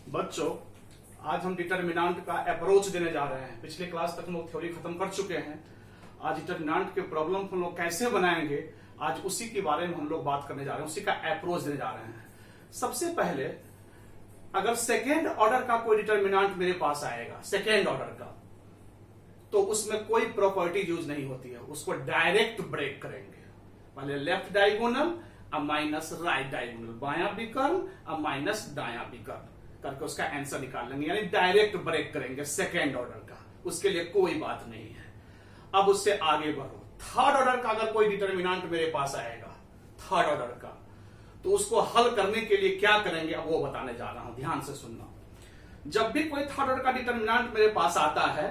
बच्चों, आज हम डिटर्मिनेंट का अप्रोच देने जा रहे हैं। पिछले क्लास तक हम लोग थ्योरी खत्म कर चुके हैं। आज डिटर्मिनेंट के प्रॉब्लम हम लोग कैसे बनाएंगे, आज उसी के बारे में हम लोग बात करने जा रहे हैं, उसी का अप्रोच देने जा रहे हैं। सबसे पहले, अगर सेकेंड ऑर्डर का कोई डिटर्मिनेंट मेरे पास आएगा, सेकेंड ऑर्डर का, तो उसमें कोई प्रॉपर्टी यूज नहीं होती है, उसको डायरेक्ट ब्रेक करेंगे। पहले लेफ्ट डायगोनल अब माइनस राइट डायगोनल, बायां विकर्ण अब माइनस दायां विकर्ण करके उसका आंसर निकाल लेंगे, यानी डायरेक्ट ब्रेक करेंगे सेकेंड ऑर्डर का। उसके लिए कोई बात नहीं है। अब उससे आगे बढ़ो, थर्ड ऑर्डर का अगर कोई डिटर्मिनेंट मेरे पास आएगा, थर्ड ऑर्डर का, तो उसको हल करने के लिए क्या करेंगे अब वो बताने जा रहा हूं, ध्यान से सुनना। जब भी कोई थर्ड ऑर्डर का डिटर्मिनेंट मेरे पास आता है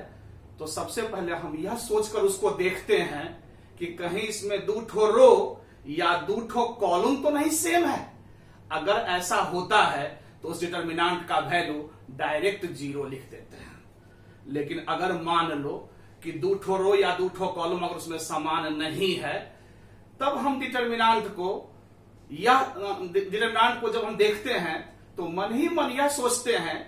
तो सबसे पहले हम यह सोचकर उसको देखते हैं कि कहीं इसमें दो ठो रो या दो ठो कॉलम तो नहीं सेम है। अगर ऐसा होता है तो उस डिटर्मिनेंट का वैल्यू डायरेक्ट जीरो लिख देते हैं। लेकिन अगर मान लो कि दो ठो रो या दो ठो कॉलम अगर उसमें समान नहीं है, तब हम डिटर्मिनेंट को जब हम देखते हैं तो मन ही मन यह सोचते हैं,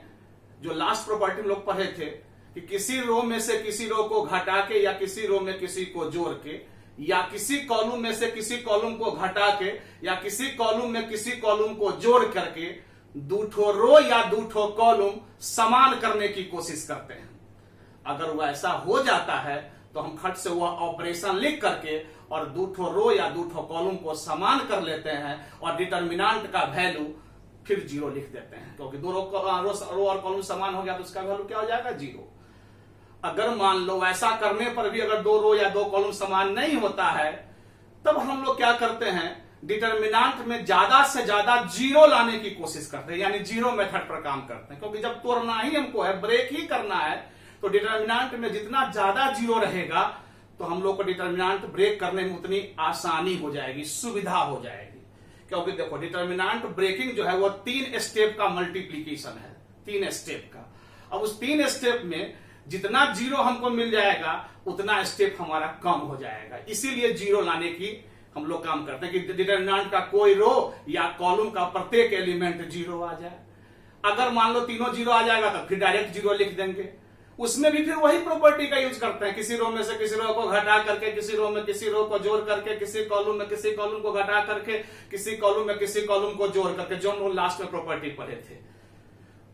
जो लास्ट प्रॉपर्टी हम लोग पढ़े थे, कि किसी रो में से किसी रो को घटा के या किसी रो में किसी को जोड़ के या किसी कॉलम में से किसी कॉलम को घटा के या किसी कॉलम में किसी कॉलम को जोड़ करके दो ठो रो या दो ठो कॉलम समान करने की कोशिश करते हैं। अगर वह ऐसा हो जाता है तो हम फट से वह ऑपरेशन लिख करके और दो ठो रो या दो ठो कॉलम को समान कर लेते हैं और डिटर्मिनेंट का वैल्यू फिर जीरो लिख देते हैं, क्योंकि दो रो और कॉलम समान हो गया तो उसका वैल्यू क्या हो जाएगा, जीरो। अगर मान लो ऐसा करने पर भी अगर दो रो या दो कॉलम समान नहीं होता है, तब हम लोग क्या करते हैं, डिटर्मिनेंट में ज्यादा से ज्यादा जीरो लाने की कोशिश करते हैं, यानी जीरो मेथड पर काम करते हैं। क्योंकि जब तोड़ना ही हमको है, ब्रेक ही करना है, तो डिटर्मिनेंट में जितना ज्यादा जीरो रहेगा तो हम लोग को डिटर्मिनेंट ब्रेक करने में उतनी आसानी हो जाएगी, सुविधा हो जाएगी। क्योंकि देखो, डिटर्मिनेंट ब्रेकिंग जो है वो 3 स्टेप का मल्टीप्लीकेशन है, 3 स्टेप का। अब उस 3 स्टेप में जितना जीरो हमको मिल जाएगा उतना स्टेप हमारा कम हो जाएगा। इसीलिए जीरो लाने की हम लोग काम करते हैं कि डिटर्मिनेंट का कोई रो या कॉलम का प्रत्येक एलिमेंट जीरो आ जाए। अगर मान लो तीनों जीरो आ जाएगा तो फिर डायरेक्ट जीरो लिख देंगे। उसमें भी फिर वही प्रॉपर्टी का यूज करते हैं, किसी रो में से किसी रो को घटा करके, किसी रो में किसी रो को जोड़ करके, किसी कॉलम में किसी कॉलम को घटा करके, किसी कॉलम में किसी कॉलम को जोड़ करके, जो हम लोग लास्ट में प्रॉपर्टी पढ़े थे।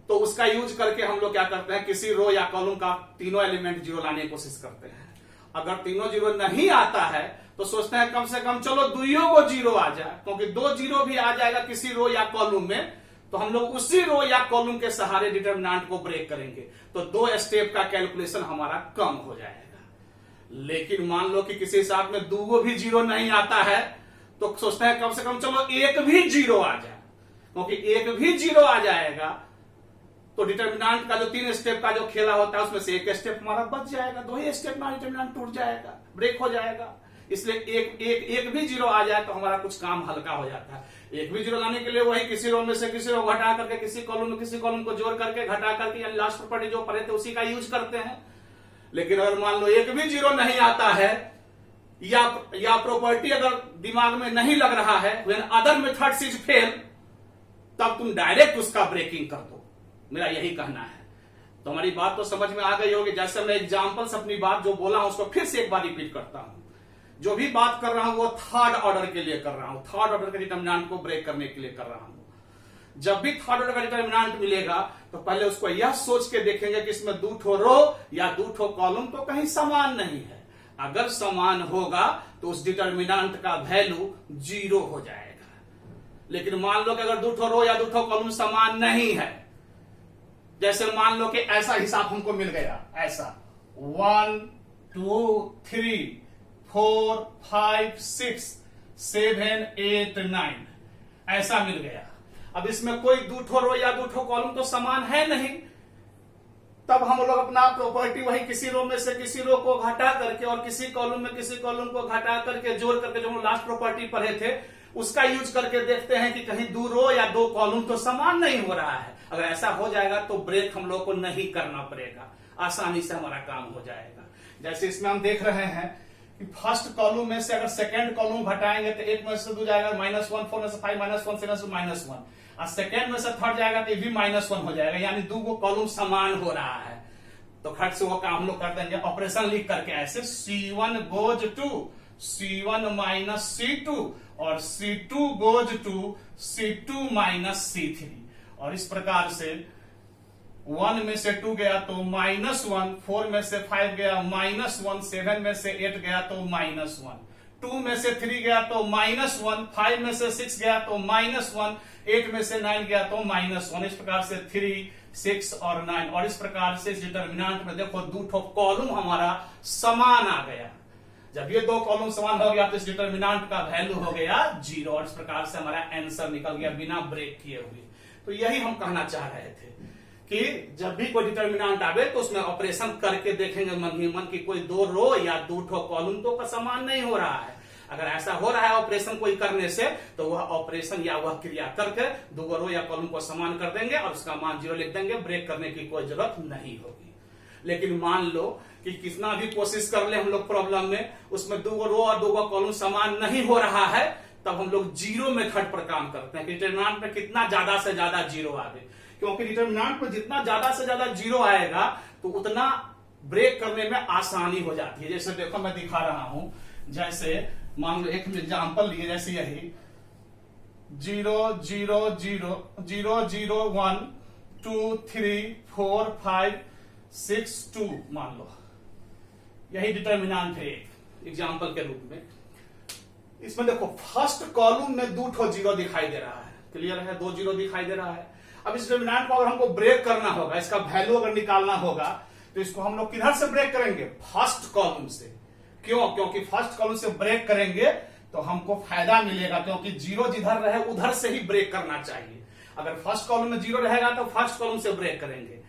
तो उसका यूज करके हम लोग क्या करते हैं, किसी रो या कॉलम का तीनों एलिमेंट जीरो लाने की कोशिश करते हैं। अगर तीनों जीरो नहीं आता है तो सोचते हैं कम से कम चलो दुइयों को जीरो आ जाए, क्योंकि 2 जीरो भी आ जाएगा किसी रो या कॉलम में तो हम लोग उसी रो या कॉलम के सहारे डिटर्मिनेंट को ब्रेक करेंगे, तो 2 स्टेप का कैलकुलेशन हमारा कम हो जाएगा। लेकिन मान लो कि किसी हिसाब में 2 भी जीरो नहीं आता है तो सोचते हैं कम से कम चलो 1 भी जीरो आ जाए, क्योंकि 1 भी जीरो आ जाएगा तो डिटर्मिनेंट का जो 3 स्टेप का जो खेला होता है उसमें से 1 स्टेप हमारा बच जाएगा, 2 ही स्टेप में डिटर्मिनेंट टूट जाएगा, ब्रेक हो जाएगा। इसलिए एक भी जीरो आ जाए तो हमारा कुछ काम हल्का हो जाता है। 1 भी जीरो लाने के लिए वही किसी रो में से किसी रो घटा करके, किसी कॉलम में किसी कॉलम को जोड़ करके, घटा करके, यानी लास्ट प्रॉपर्टी जो पढ़े थे उसी का यूज करते हैं। लेकिन अगर मान लो 1 भी जीरो नहीं आता है या प्रॉपर्टी अगर दिमाग में नहीं लग रहा है, when other methods is fail, तब तुम डायरेक्ट उसका ब्रेकिंग कर दो। मेरा यही कहना है। तो हमारी बात तो समझ में आ गई होगी। जैसे मैं एग्जाम्पल्स अपनी बात जो बोला हूं उसको फिर से एक बार रिपीट करता हूं। जो भी बात कर रहा हूं वो थर्ड ऑर्डर के लिए कर रहा हूं, थर्ड ऑर्डर के डिटर्मिनेंट को ब्रेक करने के लिए कर रहा हूं। जब भी थर्ड ऑर्डर का डिटर्मिनेंट मिलेगा तो पहले उसको यह सोच के देखेंगे कि इसमें 2 ठो रो या 2 ठो कॉलम तो कहीं समान नहीं है। अगर समान होगा तो उस डिटर्मिनेंट का वैल्यू जीरो हो जाएगा। लेकिन मान लो कि अगर 2 ठो रो या 2 ठो कॉलम समान नहीं है, जैसे मान लो कि ऐसा हिसाब हमको मिल गया, ऐसा 1 2 3 4 5 6 7 8 9 ऐसा मिल गया। अब इसमें कोई 2 ठो रो या 2 ठो कॉलम तो समान है नहीं, तब हम लोग अपना प्रॉपर्टी वही किसी रो में से किसी रो को घटा करके और किसी कॉलम में किसी कॉलम को घटा करके जोड़ करके, जो हम लास्ट प्रॉपर्टी पढ़े थे उसका यूज करके देखते हैं कि कहीं 2 रो या 2 कॉलम तो समान नहीं हो रहा है। अगर ऐसा हो जाएगा तो ब्रेक हम लोग को नहीं करना पड़ेगा, आसानी से हमारा काम हो जाएगा। जैसे इसमें हम देख रहे हैं कि फर्स्ट कॉलम में से अगर सेकंड कॉलम घटाएंगे तो 8 में से 2 जाएगा -1, 4 में से 5 -1, 7 में से -1, और सेकंड में से थर्ड जाएगा तो ये भी -1 हो जाएगा, यानी दो गो कॉलम समान हो रहा है। तो खट से वो काम हम लोग कर देंगे ऑपरेशन लिख करके ऐसे, C1 goes to C1 minus C2 और C2 goes to C2 minus C3, और इस प्रकार से 1 में से 2 गया तो -1, 4 में से 5 गया -1, 7 में से 8 गया तो -1, 2 में से 3 गया तो -1, 5 में से 6 गया तो -1, 8 में से 9 गया तो -1। इस प्रकार से 3, 6 और 9, और इस प्रकार से डिटर्मिनेंट में देखो दो ठो कॉलम हमारा समान आ गया। जब ये दो कॉलम समान हो गया तो इस डिटर्मिनेंट का वैल्यू हो गया 0, और इस प्रकार से हमारा आंसर निकल गया बिना ब्रेक किए हुए। तो यही हम कहना चाह रहे थे कि जब भी कोई डिटर्मिनेंट आवे तो उसमें ऑपरेशन करके देखेंगे मन ही मन कि कोई दो रो या दो ठो कॉलम तो समान नहीं हो रहा है। अगर ऐसा हो रहा है ऑपरेशन कोई करने से, तो वह ऑपरेशन या वह क्रिया करके दो रो या कॉलम को समान कर देंगे और उसका मान 0 लिख देंगे, ब्रेक करने की कोई जरूरत नहीं होगी। लेकिन मान लो कि कितना भी कोशिश कर ले हम लोग प्रॉब्लम में, उसमें दो रो और दो कॉलम समान नहीं हो रहा है, तब हम लोग जीरो मेथड पर काम करते हैं कि डिटर्मिनेंट में कितना ज्यादा से ज्यादा जीरो आवे, क्योंकि डिटर्मिनेंट में जितना ज्यादा से ज्यादा जीरो आएगा तो उतना ब्रेक करने में आसानी हो जाती है। जैसे देखो मैं दिखा रहा हूं, जैसे मान लो एक एग्जांपल लिए, जैसे यही 0 0 0 0 0 1 2 3 4 5 6 2 मान लो, यही डिटर्मिनेंट है एक एग्जांपल के रूप में। इसमें देखो फर्स्ट कॉलम में दो ठो जीरो दिखाई दे रहा है, क्लियर है, 2 जीरो दिखाई दे रहा है। अब इस डिटर्मिनेंट को अगर हमको ब्रेक करना होगा, इसका वैल्यू अगर निकालना होगा, तो इसको हम लोग किधर से ब्रेक करेंगे? फर्स्ट कॉलम से। क्यों? क्योंकि फर्स्ट कॉलम से ब्रेक करेंगे तो हमको फायदा मिलेगा, क्योंकि जीरो जिधर रहे उधर से ही ब्रेक करना चाहिए। अगर फर्स्ट कॉलम में जीरो रहेगा तो फर्स्ट कॉलम से ब्रेक करेंगे,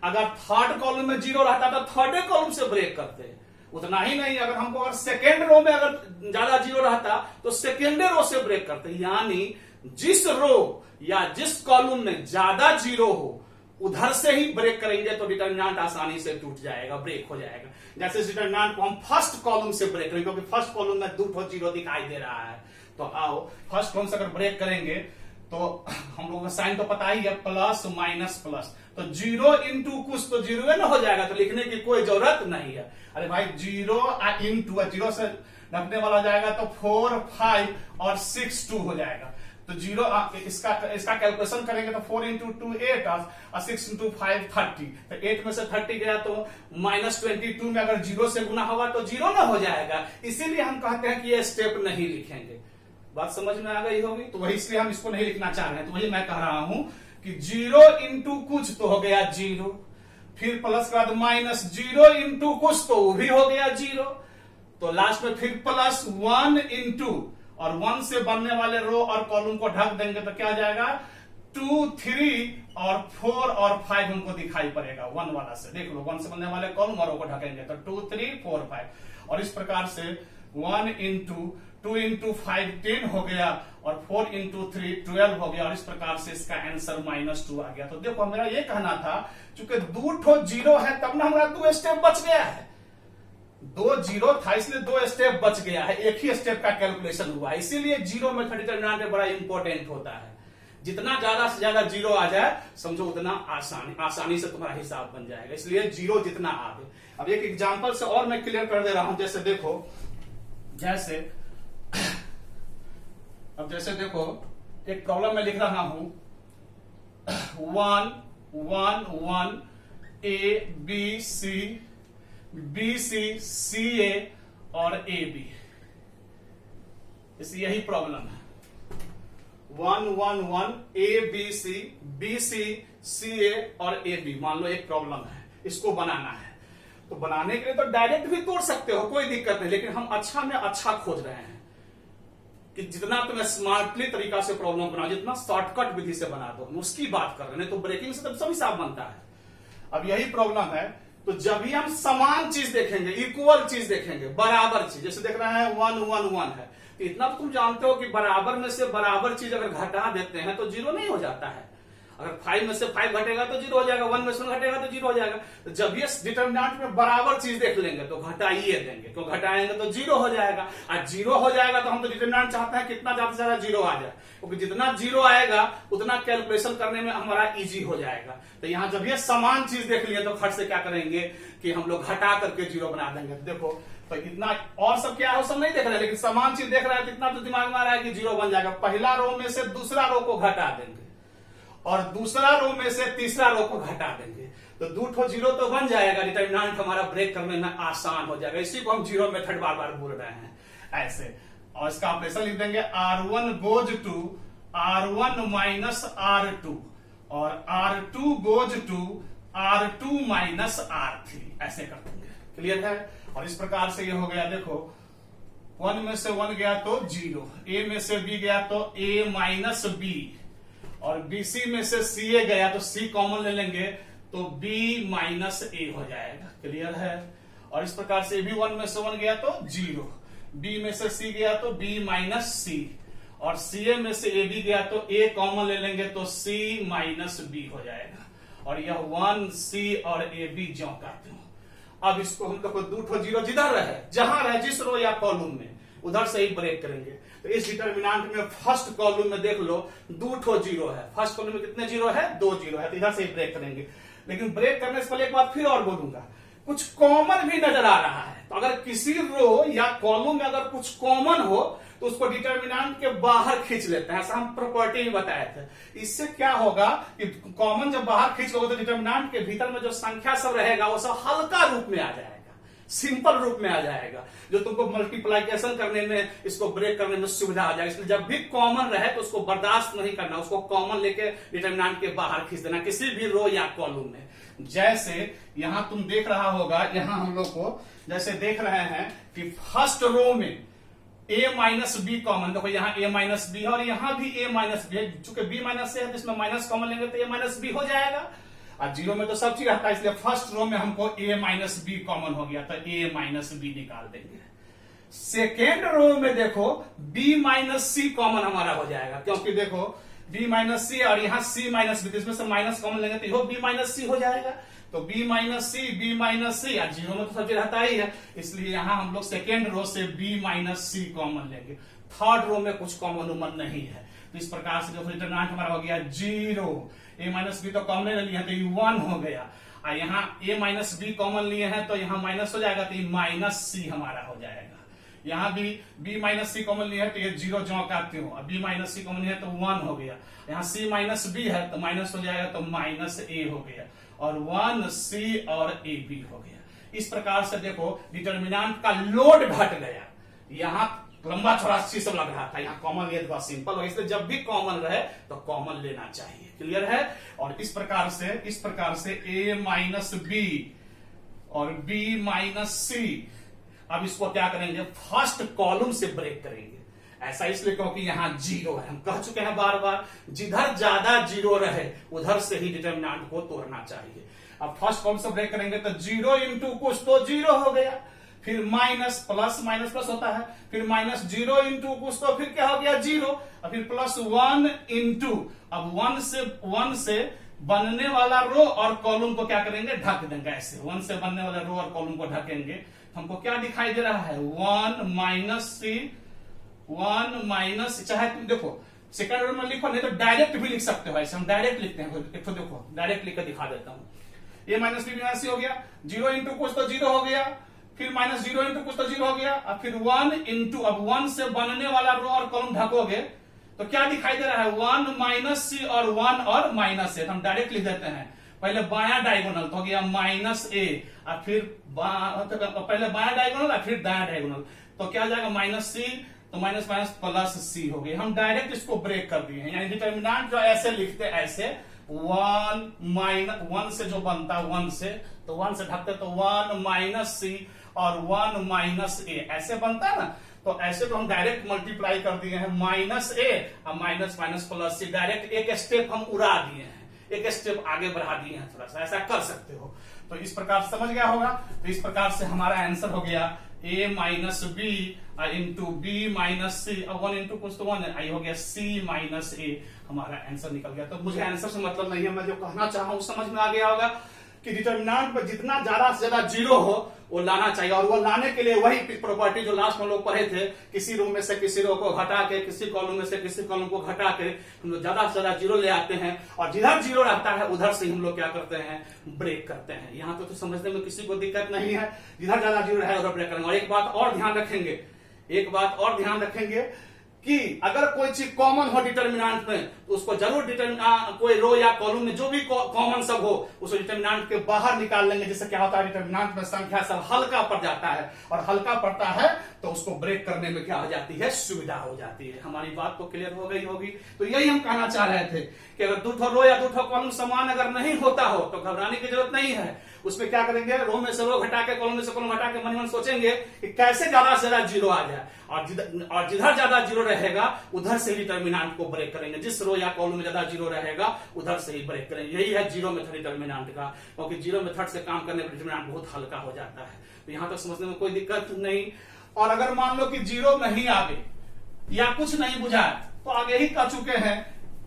अगर थर्ड कॉलम में जीरो रहता तो थर्ड कॉलम से ब्रेक करते। उतना ही नहीं, अगर हमको अगर सेकेंड रो में अगर ज्यादा जीरो रहता तो सेकेंड रो से ब्रेक करते। यानी जिस रो या जिस कॉलम में ज्यादा जीरो हो उधर से ही ब्रेक करेंगे तो डिटर्मिनेंट आसानी से टूट जाएगा, ब्रेक हो जाएगा। जैसे डिटर्मिनेंट को हम फर्स्ट कॉलम से ब्रेक करेंगे, क्योंकि फर्स्ट कॉलम में 2 जीरो दिखाई दे रहा है। तो आओ फर्स्ट कॉलम से अगर ब्रेक करेंगे तो हम लोगों का साइन तो पता ही है, प्लस माइनस प्लस, तो 0 इंटू कुछ तो 0 ना हो जाएगा, तो लिखने की कोई जरूरत नहीं है। अरे भाई 0 इंटू 0 से ढकने वाला हो जाएगा तो 4 5 और 6 2 हो जाएगा। तो 0 इसका कैलकुलेशन करेंगे तो 4 इंटू 2 8 और 6 इंटू 5 30, तो 8 में से 30 गया तो -22 में अगर 0 से गुना होगा तो 0 ना हो जाएगा। इसीलिए हम कहते हैं कि ये स्टेप नहीं लिखेंगे। बात समझ में आ गई होगी, तो वही इसलिए हम इसको नहीं लिखना चाह रहे हैं। तो वही मैं कह रहा हूं कि 0 इंटू कुछ तो हो गया 0, फिर प्लस के बाद माइनस 0 इंटू कुछ तो वो भी हो गया 0, तो लास्ट में फिर प्लस 1 इंटू, और 1 से बनने वाले रो और कॉलम को ढक देंगे तो क्या हो जाएगा 2 3 और 4 और 5 हमको दिखाई पड़ेगा 1 वाला से। देख लो 1 से बनने वाले कॉलम और रो को ढकेंगे तो 2 3 4 5, और इस प्रकार से 1 इंटू 2 इंटू 5 10 हो गया, और 4 इंटू 3 12 हो गया, और इस प्रकार से इसका आंसर -2 आ गया। तो देखो मेरा ये कहना था, चूंकि 2 ठो जीरो है तब ना हमारा 2 स्टेप बच गया है। 2 जीरो था इसलिए 2 स्टेप बच गया है, एक ही स्टेप का कैलकुलेशन हुआ, इसीलिए जीरो मेथड डिटर्मिनेंट बड़ा इंपॉर्टेंट होता है। जितना ज्यादा से ज्यादा जीरो आ जाए समझो उतना आसानी से तुम्हारा हिसाब बन जाएगा, इसलिए जीरो जितना आवे। अब एक एग्जांपल से और मैं क्लियर कर दे रहा हूं, जैसे देखो, जैसे देखो एक प्रॉब्लम में लिख रहा हूं 1 1 1 A B C B C C A और A B, इस यही प्रॉब्लम है 1 1 1 A B C B C C A और A B। मान लो एक प्रॉब्लम है, इसको बनाना है, तो बनाने के लिए तो डायरेक्ट भी तोड़ सकते हो, कोई दिक्कत नहीं, लेकिन हम अच्छा में अच्छा खोज रहे हैं कि जितना तुम्हें स्मार्टली तरीका से प्रॉब्लम बनाओ, जितना शॉर्टकट विधि से बना दो, हम उसकी बात कर रहे हैं। तो ब्रेकिंग से तब सब हिसाब बनता है। अब यही प्रॉब्लम है, तो जब भी हम समान चीज देखेंगे, इक्वल चीज देखेंगे, बराबर चीज, जैसे देख रहे हैं 1 1 1 है, तो इतना तो तुम जानते हो कि बराबर में से बराबर चीज अगर घटा देते हैं तो 0 नहीं हो जाता है। अगर 5 में से 5 घटेगा तो 0 हो जाएगा, 1 में से 1 घटेगा तो 0 हो जाएगा। तो जब ये डिटर्मिनेंट में बराबर चीज देख लेंगे तो घटाइए देंगे, तो घटाएंगे तो 0 हो जाएगा। और 0 हो जाएगा तो हम तो डिटर्मिनेंट चाहते हैं कितना ज्यादा से ज्यादा 0 आ जाए, क्योंकि जितना 0 आएगा उतना कैलकुलेशन करने में हमारा इजी हो जाएगा। तो यहां जब ये समान चीज देख लिए तो फट से क्या करेंगे कि हम लोग घटा करके 0 बना देंगे। तो देखो तो इतना और सब क्या है वो सब नहीं देख रहे, लेकिन समान चीज देख रहा है तो इतना तो दिमाग में आ रहा है कि 0 बन जाएगा। पहला रो में से दूसरा रो को घटा देंगे और दूसरा रो में से तीसरा रो को घटा देंगे, तो 2 ठो 0 तो बन जाएगा। डिटर्मिनेंट हमारा ब्रेक करने में आसान हो जाएगा। इसी को हम 0 मेथड बार बार बोल रहे हैं ऐसे। और इसका ऑपरेशन लिख देंगे R1 goes to R1 minus R2 और R2 goes to R2 minus R3, ऐसे कर देंगे। क्लियर है। और इस प्रकार से ये हो गया। देखो 1 में से 1 गया तो 0, A में से B गया तो A माइनस B, और BC में से CA गया तो C कॉमन ले लेंगे तो B माइनस A हो जाएगा। क्लियर है। और इस प्रकार से भी 1 में से 1 गया तो 0, B में से C गया तो B माइनस C, और CA में से AB गया तो A कॉमन ले लेंगे तो C माइनस B हो जाएगा। और यह 1 C और AB ज्यों करते हो। अब इसको हम लोग को 2 ठो 0 जिधर रहे, जहां रहे, जिस रो या कॉलम में, उधर से ही ब्रेक करेंगे। तो इस डिटर्मिनेंट में फर्स्ट कॉलम में देख लो 2 ठो 0 है, फर्स्ट कॉलम में कितने 0 है, 2 0 है, तो इधर से ही ब्रेक करेंगे। लेकिन ब्रेक करने से पहले एक बात फिर और बोलूंगा, कुछ कॉमन भी नजर आ रहा है। तो अगर किसी रो या कॉलम में अगर कुछ कॉमन हो तो उसको डिटर्मिनेंट के बाहर खींच लेते हैं, ऐसा हम प्रॉपर्टी में बताए थे। इससे क्या होगा कि कॉमन जब बाहर खींच लोगे तो डिटर्मिनेंट के भीतर में जो संख्या सब रहेगा वो सब हल्का रूप में आ जाएगा, सिंपल रूप में आ जाएगा, जो तुमको मल्टीप्लिकेशन करने में, इसको ब्रेक करने में सुविधा आ जाएगा। इसलिए जब भी कॉमन रहे तो उसको बर्दाश्त नहीं करना, उसको कॉमन लेके डिटर्मिनेंट के बाहर खींच देना किसी भी रो या कॉलम में। जैसे यहां तुम देख रहा होगा, यहां हम लोग को जैसे देख रहे हैं कि फर्स्ट रो में A माइनस बी कॉमन, देखो यहाँ A माइनस बी है और यहाँ भी A माइनस बी है। चूंकि B माइनस से है तो इसमें माइनस कॉमन लेंगे तो A माइनस बी हो जाएगा। और 0 में तो सब चीज रहता है, इसलिए फर्स्ट रो में हमको A माइनस बी कॉमन हो गया तो A माइनस बी निकाल देंगे। सेकेंड रो में देखो B माइनस सी कॉमन हमारा हो जाएगा, क्योंकि देखो B माइनस सी और यहाँ C माइनस बी, इसमें से माइनस कॉमन लेंगे तो B माइनस सी हो जाएगा। तो B माइनस सी, B माइनस सी, 0 में तो सब चीज रहता ही है, इसलिए यहां हम लोग सेकेंड रो से B माइनस सी कॉमन लेंगे। थर्ड रो में कुछ कॉमन उमन नहीं है, तो इस प्रकार से जो डिटर्मिनेंट हमारा हो गया 0। A माइनस बी तो कॉमन ले लिया तो ये 1 हो गया, और यहाँ A माइनस बी कॉमन लिए हैं तो यहाँ माइनस हो जाएगा तो ये माइनस सी हमारा हो जाएगा। यहाँ भी B माइनस सी कॉमन लिया है तो ये 0 जो काटते हो, B माइनस सी कॉमन लिया तो 1 हो गया। यहाँ C माइनस बी है तो माइनस हो जाएगा तो माइनस A हो गया, और 1 C और AB हो गया। इस प्रकार से देखो डिटर्मिनेंट का लोड घट गया, यहाँ लंबा चौड़ा सी सब लग रहा था, यहाँ कॉमन लिया तो सिंपल हो, इसलिए जब भी कॉमन रहे तो कॉमन लेना चाहिए। क्लियर है। और इस प्रकार से A माइनस बी और B माइनस सी, अब इसको क्या करेंगे, फर्स्ट कॉलम से ब्रेक करेंगे। ऐसा इसलिए क्योंकि यहाँ 0 है, हम कह चुके हैं बार बार, जिधर ज्यादा 0 रहे उधर से ही डिटर्मिनेंट को तोड़ना चाहिए। अब फर्स्ट कॉलम से ब्रेक करेंगे तो 0 इंटू कुछ तो 0 हो गया, फिर माइनस प्लस, माइनस प्लस होता है, फिर माइनस 0 इंटू कुछ तो फिर क्या हो गया 0, और फिर प्लस 1 इंटू, अब 1 से बनने वाला रो और कॉलम को क्या करेंगे, ढक देंगे। ऐसे 1 से बनने वाला रो और कॉलम को ढकेंगे, हमको क्या दिखाई दे रहा है, 1 माइनस सी, 1 माइनस, चाहे तुम देखो सेकंड रो में लिखो, नहीं तो डायरेक्ट भी लिख सकते हो, ऐसे हम डायरेक्ट लिखते हैं। देखो देखो डायरेक्ट लिख कर दिखा देता हूं। A माइनस बी माइनस सी हो गया, 0 इंटू कुछ तो 0 हो गया, फिर माइनस 0 इंटू कुछ तो 0 हो गया, और फिर 1 इंटू, अब 1 से बनने वाला रो और कॉलम ढकोगे तो क्या दिखाई दे रहा है, 1 माइनस सी और 1 और माइनस ए, तो हम डायरेक्ट लिख देते हैं। पहले बायां डायगोनल तो हो गया माइनस ए, और फिर पहले बायां डायगोनल और फिर दायां डायगोनल, तो क्या हो जाएगा माइनस सी, तो माइनस माइनस प्लस सी हो गया। हम डायरेक्ट इसको ब्रेक कर दिए हैं, यानी डिटर्मिनेंट जो ऐसे लिखते ऐसे 1 से जो बनता 1 से, तो 1 से ढकते तो 1 माइनस सी और 1 माइनस ए ऐसे बनता है ना, तो ऐसे तो हम डायरेक्ट मल्टीप्लाई कर दिए हैं, माइनस ए और माइनस माइनस प्लस सी, डायरेक्ट एक स्टेप हम उड़ा दिए हैं, एक स्टेप आगे बढ़ा दिए हैं, थोड़ा सा ऐसा कर सकते हो। तो इस प्रकार समझ गया होगा। तो इस प्रकार से हमारा आंसर हो गया a minus b into b minus c, अब 1 इंटू कुछ तो 1 है, आई हो गया c माइनस ए, हमारा आंसर निकल गया। तो मुझे आंसर से मतलब नहीं है, मैं जो कहना चाह रहा हूं समझ में आ गया होगा कि डिटर्मिनेंट में जितना ज्यादा से ज्यादा जीरो हो वो लाना चाहिए, और वो लाने के लिए वही प्रॉपर्टी जो लास्ट में लोग पढ़े थे, किसी रो में से किसी रो को घटा के, किसी कॉलम में से किसी कॉलम को घटा के हम लोग ज्यादा से ज्यादा जीरो ले आते हैं, और जिधर जीरो रहता है उधर से हम लोग क्या करते हैं, ब्रेक करते हैं। यहाँ तो समझने में किसी को दिक्कत नहीं है, जिधर ज्यादा जीरो है उधर ब्रेक करेंगे। और एक बात और ध्यान रखेंगे कि अगर कोई चीज कॉमन हो डिटर्मिनेंट में तो उसको जरूर कोई रो या कॉलम में जो भी कॉमन सब हो उसको डिटर्मिनेंट के बाहर निकाल लेंगे, जिससे क्या होता है डिटर्मिनेंट में संख्या सब हल्का पड़ जाता है, और हल्का पड़ता है तो उसको ब्रेक करने में क्या हो जाती है, सुविधा हो जाती है। हमारी बात तो क्लियर हो गई होगी। तो यही हम कहना चाह रहे थे कि अगर दो रो या दो कॉलम समान अगर नहीं होता हो तो घबराने की जरूरत नहीं है। उसमें क्या करेंगे, रो में से रो घटा के, कॉलम में से कॉलम घटा के मन मन सोचेंगे कि कैसे ज्यादा से ज्यादा जीरो आ जाए, और जिधर ज्यादा जीरो रहेगा उधर से डिटर्मिनेंट को ब्रेक करेंगे। जिस रो या कॉलम में ज्यादा जीरो रहेगा उधर से ही ब्रेक करेंगे। यही है जीरो मेथड डिटर्मिनेंट का, क्योंकि जीरो मेथड से काम करने पर डिटर्मिनेंट बहुत हल्का हो जाता है। तो यहां तक समझने में कोई दिक्कत नहीं। और अगर मान लो कि जीरो नहीं आगे या कुछ नहीं बुझाए, तो आगे ही कह चुके हैं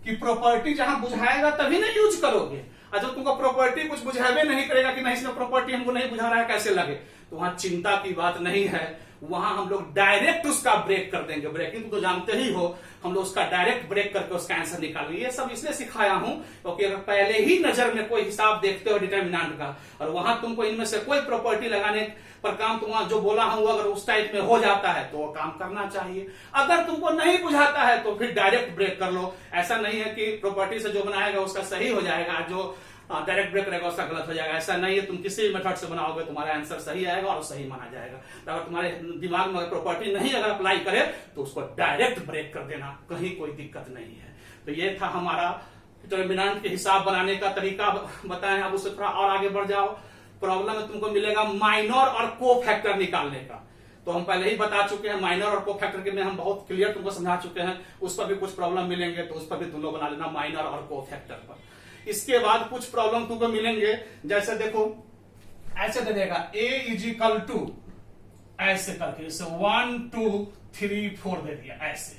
कि प्रॉपर्टी जहां बुझाएगा तभी ना यूज करोगे। अच्छा, तुमको प्रॉपर्टी कुछ बुझावे नहीं करेगा कि नहीं इसमें प्रॉपर्टी हमको नहीं बुझा रहा है, कैसे लगे, तो वहां चिंता की बात नहीं है। वहां हम लोग डायरेक्ट उसका ब्रेक कर देंगे। ब्रेकिंग तो जानते ही हो, हम लोग उसका डायरेक्ट ब्रेक करके उसका आंसर निकालेंगे। ये सब इसलिए सिखाया हूं क्योंकि अगर पहले ही नजर में कोई हिसाब देखते हो डिटर्मिनेंट का, और वहां तुमको इनमें से कोई प्रॉपर्टी लगाने पर काम तुम जो बोला हूं अगर उस टाइप में हो जाता है तो वो काम करना चाहिए। अगर तुमको नहीं बुझाता है तो फिर डायरेक्ट ब्रेक कर लो। ऐसा नहीं है कि प्रॉपर्टी से जो बनाएगा उसका सही हो जाएगा, जो डायरेक्ट ब्रेक रहेगा उसका गलत हो जाएगा, ऐसा नहीं है। तुम किसी भी मेथड से बनाओगे तुम्हारा आंसर सही आएगा और सही माना जाएगा। तो अगर तुम्हारे दिमाग में प्रॉपर्टी नहीं अगर अप्लाई करे तो उसको डायरेक्ट ब्रेक कर देना, कहीं कोई दिक्कत नहीं है। तो ये था हमारा डिटर्मिनेंट के हिसाब बनाने का तरीका बताएं। अब उससे थोड़ा और आगे बढ़ जाओ। प्रॉब्लम में तुमको मिलेगा माइनर और को फैक्टर निकालने का। तो हम पहले ही बता चुके हैं माइनर और को फैक्टर के में हम बहुत क्लियर तुमको समझा चुके हैं। उस पर भी कुछ प्रॉब्लम मिलेंगे तो उस पर भी तुम लोग बना लेना माइनर और को फैक्टर पर। इसके बाद कुछ प्रॉब्लम तुमको मिलेंगे, जैसे देखो ऐसे दे देगा a इजिकल टू ऐसे करके, जैसे 1 2 3 4 दे दिया ऐसे।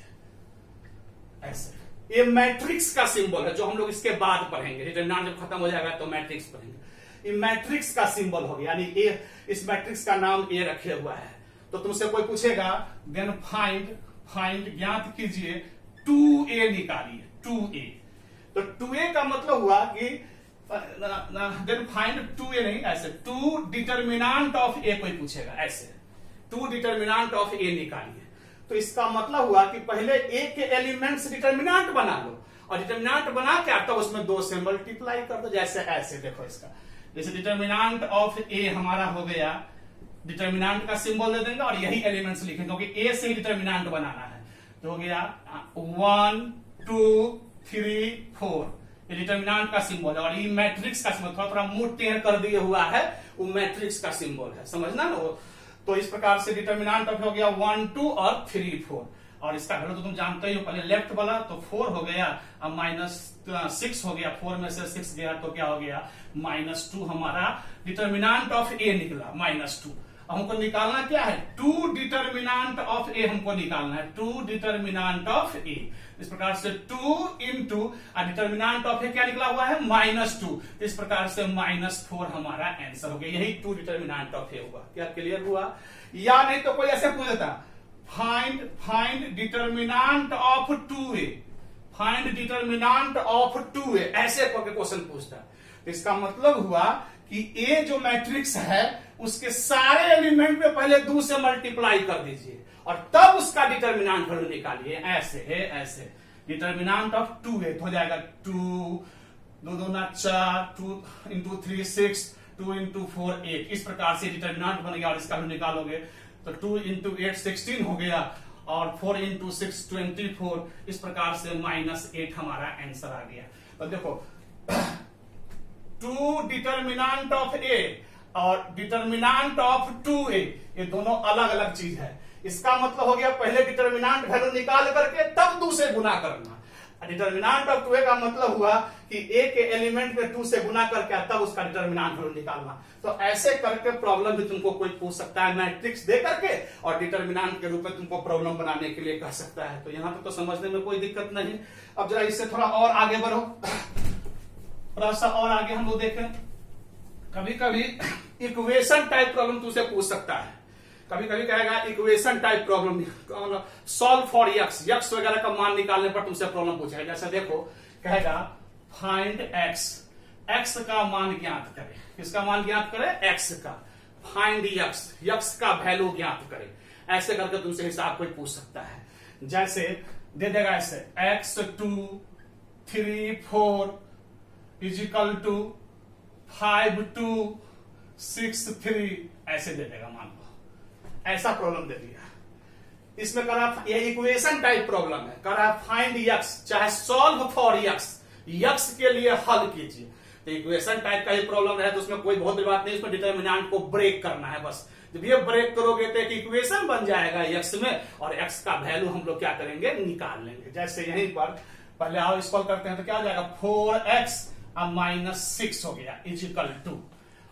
ये मैट्रिक्स का सिंबल है जो हम लोग इसके बाद पढ़ेंगे। डिटर्मिनेंट जब खत्म हो जाएगा तो मैट्रिक्स पढ़ेंगे। ये मैट्रिक्स का सिंबल हो गया, यानी ए, इस मैट्रिक्स का नाम ए रखे हुआ है। तो तुमसे कोई पूछेगा देन फाइंड ज्ञात कीजिए 2a निकालिए 2a। तो 2a का मतलब हुआ कि देन फाइंड 2a नहीं, ऐसे 2 डिटर्मिनेंट ऑफ a कोई पूछेगा, ऐसे 2 डिटर्मिनेंट ऑफ a निकालिए। तो इसका मतलब हुआ कि पहले a के एलिमेंट से डिटर्मिनेंट बना लो, और डिटर्मिनेंट बना के तब उसमें 2 से मल्टीप्लाई कर दो, जैसे ऐसे देखो इसका। जैसे डिटर्मिनेंट ऑफ a हमारा हो गया, डिटर्मिनेंट का सिंबल दे देंगे और यही एलिमेंट्स लिखेंगे क्योंकि a से ही डिटर्मिनेंट बनाना है। तो हो गया 1 2 3 4, ये डिटर्मिनेंट का सिंबल है। और ये मैट्रिक्स का सिंबल थोड़ा मुंह टेढ़ कर दिए हुआ है, वो मैट्रिक्स का सिंबल है, समझना ना। तो इस प्रकार से डिटर्मिनेंट ऑफ हो गया 1 2 और 3 4। और इसका वैल्यू तो तुम जानते ही हो, पहले लेफ्ट वाला तो 4 हो गया, अब -6 हो गया, 4 में से 6 गया तो क्या हो गया -2। हमारा डिटर्मिनेंट ऑफ ए निकला -2। हमको निकालना क्या है 2 डिटर्मिनेंट ऑफ ए, हमको निकालना है 2 डिटर्मिनेंट ऑफ ए। इस प्रकार से 2 इंटू डिटर्मिनेंट ऑफ ए क्या निकला हुआ है -2। इस प्रकार से -4 हमारा आंसर हो गया। यही 2 डिटर्मिनेंट ऑफ ए हुआ। क्या क्लियर हुआ? या नहीं तो कोई ऐसे पूछ देता find determinant of 2a, find determinant of 2a, ऐसे करके क्वेश्चन पूछता। तो इसका मतलब हुआ कि a जो मैट्रिक्स है उसके सारे एलिमेंट में पहले 2 से मल्टीप्लाई कर दीजिए और तब उसका डिटर्मिनेंट वैल्यू निकालिए। ऐसे है, ऐसे डिटर्मिनेंट ऑफ 2a हो जाएगा 2 2 2 4, 2 इंटू 3 6, 2 इंटू 4 8। इस प्रकार से डिटर्मिनेंट बन गया और इसका वैल्यू निकालोगे तो 2 इंटू 8 16 हो गया और 4 इंटू 6 24। इस प्रकार से -8 हमारा आंसर आ गया। तो देखो 2 डिटर्मिनेंट ऑफ a और डिटर्मिनेंट ऑफ 2a, ये दोनों अलग अलग चीज है। इसका मतलब हो गया पहले डिटर्मिनेंट वैल्यू निकाल करके तब 2 से गुना करना, डिटर्मिनेंट ऑफ 2a का मतलब हुआ कि a के एलिमेंट में 2 से गुना करके तब उसका डिटर्मिनेंट वैल्यू निकालना। तो ऐसे करके प्रॉब्लम भी तुमको कोई पूछ सकता है मैट्रिक्स दे करके और डिटर्मिनेंट के रूप में तुमको प्रॉब्लम बनाने के लिए कह सकता है। तो यहां तक तो समझने में कोई दिक्कत नहीं। अब जरा इससे थोड़ा और आगे बढ़ो, थोड़ा सा और आगे हम लोग देखें। कभी कभी इक्वेशन टाइप प्रॉब्लम तुझसे पूछ सकता है, कभी कभी कहेगा equation type problem solve for x, x वगैरह का मान निकालने पर तुमसे प्रॉब्लम पूछेगा। जैसे देखो कहेगा फाइंड एक्स, एक्स का मान ज्ञात करे। किसका मान ज्ञात करे? एक्स का। फाइंड यक्स, यक्स का वैल्यू ज्ञात करे। ऐसे करके तुमसे हिसाब कोई पूछ सकता है। जैसे दे देगा ऐसे x2 3 4 इजिकल टू 5 2 6 3 ऐसे दे देगा। मान लो ऐसा प्रॉब्लम दे दिया। इसमें करा, ये इक्वेशन टाइप प्रॉब्लम है, करा फाइंड यक्स, चाहे सॉल्व फॉर यक्स, यक्स के लिए हल कीजिए। तो इक्वेशन टाइप का ही प्रॉब्लम है तो उसमें कोई बहुत बड़ी बात नहीं, इसमें डिटर्मिनेंट को ब्रेक करना है बस। जब ये ब्रेक करोगे तो एक इक्वेशन बन जाएगा यक्स में और एक्स का वैल्यू हम लोग क्या करेंगे? निकाल लेंगे। जैसे यहीं पर पहले आओ सॉल्व करते हैं तो क्या हो जाएगा? 4x माइनस 6 हो गया इजिकल टू,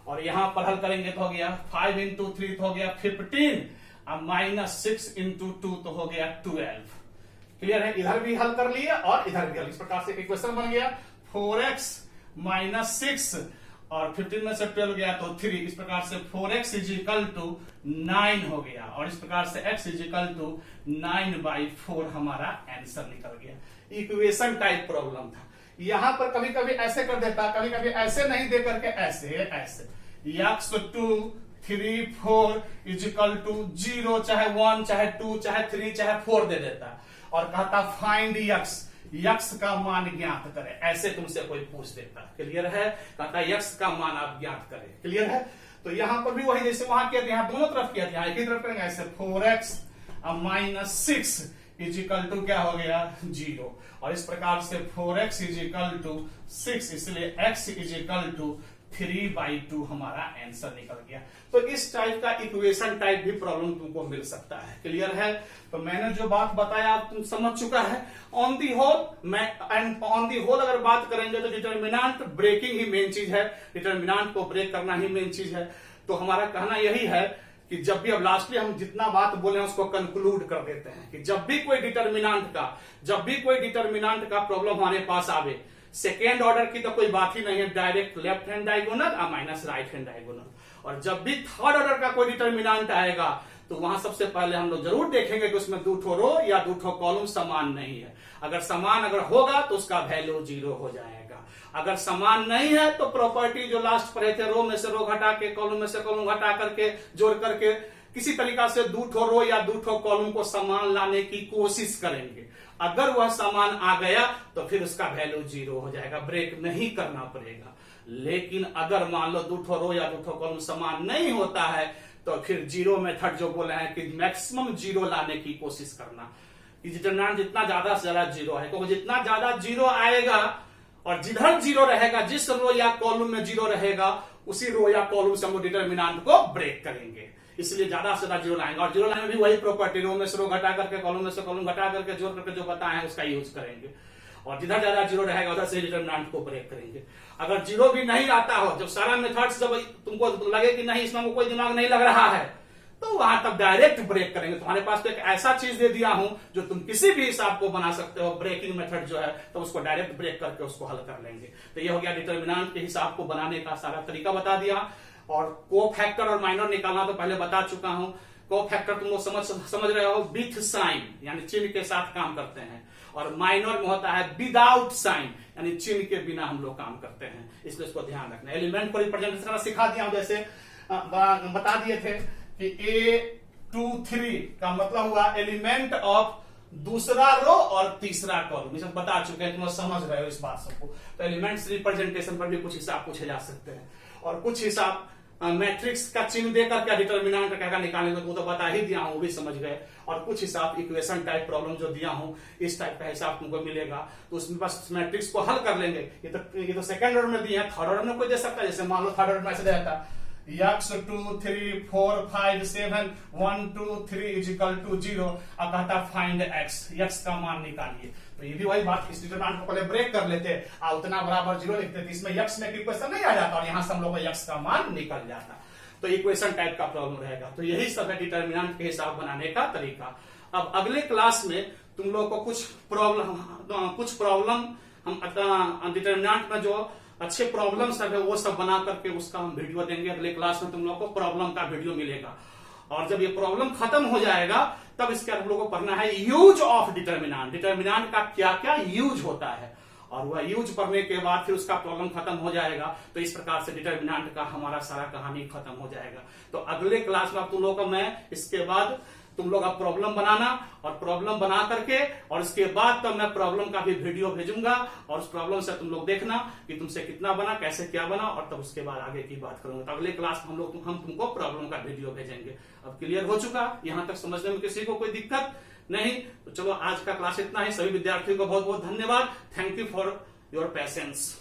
और यहां पर हल करेंगे तो हो गया 5 इंटू 3 तो हो गया 15 और माइनस 6 इंटू 2 तो हो गया 12। क्लियर है? इधर भी हल कर लिया और इधर भी हल। इस प्रकार से इक्वेशन बन गया 4x माइनस 6 और 15 में से 12 गया तो 3। इस प्रकार से 4x इज इक्वल टू 9 हो गया और इस प्रकार से x इज इक्वल टू 9/4 हमारा आंसर निकल गया। इक्वेशन टाइप प्रॉब्लम था। यहां पर कभी कभी ऐसे कर देता, कभी कभी ऐसे नहीं दे करके ऐसे ऐसे x2 3 4 इज इक्वल टू 0 चाहे 1 चाहे 2 चाहे 3 चाहे 4 दे देता और कहता फाइंड यक्स, यक्स का मान ज्ञात करे। ऐसे तुमसे कोई पूछ देता। क्लियर है? कहता यक्स का मान आप ज्ञात करें। क्लियर है? तो यहां पर भी वही जैसे वहां किया, यहां दोनों तरफ किया, यहां एक ही तरफ करेंगे ऐसे 4x minus 6 is equal to क्या हो गया? 0 और इस प्रकार से 4x इज इक्वल टू 6, इसलिए x इज इक्वल टू 3/2 हमारा आंसर निकल गया। तो इस टाइप का इक्वेशन टाइप भी प्रॉब्लम तुमको मिल सकता है। क्लियर है? तो मैंने जो बात बताया आप तुम समझ चुका है। ऑन दी होल अगर बात करेंगे तो डिटर्मिनेंट ब्रेकिंग ही मेन चीज है, डिटर्मिनेंट को ब्रेक करना ही मेन चीज है। तो हमारा कहना यही है कि जब भी अब लास्टली हम जितना बात बोले उसको कंक्लूड कर देते हैं कि जब भी कोई डिटर्मिनेंट का प्रॉब्लम हमारे पास आवे, सेकेंड ऑर्डर की तो कोई बात ही नहीं है, डायरेक्ट लेफ्ट हैंड डायगोनल और माइनस राइट हैंड डायगोनल। और जब भी थर्ड ऑर्डर का कोई डिटर्मिनेंट आएगा तो वहां सबसे पहले हम लोग जरूर देखेंगे कि उसमें 2 ठो रो या 2 ठो कॉलम समान नहीं है। अगर समान होगा तो उसका वैल्यू 0 हो जाएगा। अगर समान नहीं है तो प्रॉपर्टी जो लास्ट पर थे, रो में से रो घटा के, कॉलम में से कॉलम घटा करके, जोड़ करके किसी तरीका से 2 ठो रो या 2 ठो कॉलम को समान लाने की कोशिश करेंगे। अगर वह समान आ गया तो फिर उसका वैल्यू 0 हो जाएगा, ब्रेक नहीं करना पड़ेगा। लेकिन अगर मान लो 2 ठो रो या 2 ठो कॉलम समान नहीं होता है तो फिर 0 मेथड जो बोले हैं कि मैक्सिमम 0 लाने की कोशिश करना, कि डिटर्मिनेंट जितना ज्यादा से ज्यादा 0 है, क्योंकि जितना ज्यादा 0 आएगा और जिधर 0 रहेगा, जिस रो या कॉलम में 0 रहेगा उसी रो या कॉलम से हम डिटर्मिनेंट को ब्रेक करेंगे। इसलिए ज्यादा से ज्यादा 0 लाएंगे और 0 लाने में भी वही प्रॉपर्टी, रो में से रो घटा करके, कॉलम में से कॉलम घटा करके, जोड़ करके जो बताए उसका यूज करेंगे और जिधर ज्यादा 0 रहेगा उधर से डिटर्मिनेंट को ब्रेक करेंगे। अगर 0 भी नहीं आता हो, जब सारा मेथड्स जब तुमको लगे कि नहीं इसमें कोई दिमाग नहीं लग रहा है, तो वहां तब डायरेक्ट ब्रेक करेंगे। तुम्हारे पास तो एक ऐसा चीज दे दिया हूं जो तुम किसी भी हिसाब को बना सकते हो, ब्रेकिंग मेथड जो है, तो उसको डायरेक्ट ब्रेक करके उसको हल कर लेंगे। तो ये हो गया डिटर्मिनेंट के हिसाब को बनाने का सारा तरीका बता दिया। और को फैक्टर और माइनर निकालना तो पहले बता चुका हूं। को फैक्टर तुम लोग समझ रहे हो, विथ साइन यानी चिन्ह के साथ काम करते हैं, और माइनर में होता है विदाउट साइन यानी चिन्ह के बिना हम लोग काम करते हैं, इसलिए इसको ध्यान रखना। एलिमेंट को रिप्रेजेंट करना सिखा दिया हूं, जैसे बता दिए थे कि A23 का मतलब हुआ एलिमेंट ऑफ दूसरा रो और तीसरा कॉलम। ये सब बता चुके हैं, तुम लोग समझ रहे हो इस बात सबको। तो एलिमेंट्स रिप्रेजेंटेशन पर भी कुछ हिसाब पूछे जा सकते हैं और कुछ हिसाब मैट्रिक्स का चिन्ह देकर क्या डिटर्मिनेंट क्या निकालने को तो बता ही दिया हूं, वो भी समझ गए। और कुछ हिसाब इक्वेशन टाइप प्रॉब्लम जो दिया हूं, इस टाइप का हिसाब तुमको मिलेगा, तो उसमें बस मैट्रिक्स को हल कर लेंगे। ये तो सेकंड ऑर्डर में दिया है, थर्ड ऑर्डर में कोई दे सकता है। जैसे मान लो थर्ड ऑर्डर में ऐसे देता x 2 3 4 5 7 1 2 3 इज इक्वल टू 0। अब कहता फाइंड x का मान निकालिए। तो ये भी वही बात, इस डिटरमिनेंट को पहले ब्रेक कर लेते और उतना बराबर 0 लिखते थे, इसमें x में इक्वेशन नहीं आ जाता और यहां से हम लोग को x का मान निकल जाता। तो इक्वेशन टाइप का प्रॉब्लम रहेगा। तो यही सब है डिटरमिनेंट के हिसाब बनाने का तरीका। अब अगले क्लास में तुम लोग को कुछ प्रॉब्लम हम डिटरमिनेंट में जो अच्छे प्रॉब्लम सब है वो सब बना करके उसका हम वीडियो देंगे। अगले क्लास में तुम लोग को प्रॉब्लम का वीडियो मिलेगा और जब ये प्रॉब्लम खत्म हो जाएगा तब इसके हम लोग को पढ़ना है यूज ऑफ डिटरमिनेंट, डिटरमिनेंट का क्या क्या यूज होता है और वह यूज पढ़ने के बाद फिर उसका प्रॉब्लम खत्म हो जाएगा। तो इस प्रकार से डिटरमिनेंट का हमारा सारा कहानी खत्म हो जाएगा। तो अगले क्लास में तुम लोग को मैं इसके बाद तुम लोग अब प्रॉब्लम बनाना और प्रॉब्लम बना करके और इसके बाद तब मैं प्रॉब्लम का भी वीडियो भेजूंगा और उस प्रॉब्लम से तुम लोग देखना कि तुमसे कितना बना, कैसे क्या बना और तब उसके बाद आगे की बात करूंगा। तो अगले क्लास में हम तुमको प्रॉब्लम का वीडियो भेजेंगे। अब क्लियर हो चुका? यहां तक समझने में किसी को कोई दिक्कत नहीं? तो चलो आज का क्लास इतना ही। सभी विद्यार्थियों को बहुत बहुत धन्यवाद। Thank you for your patience.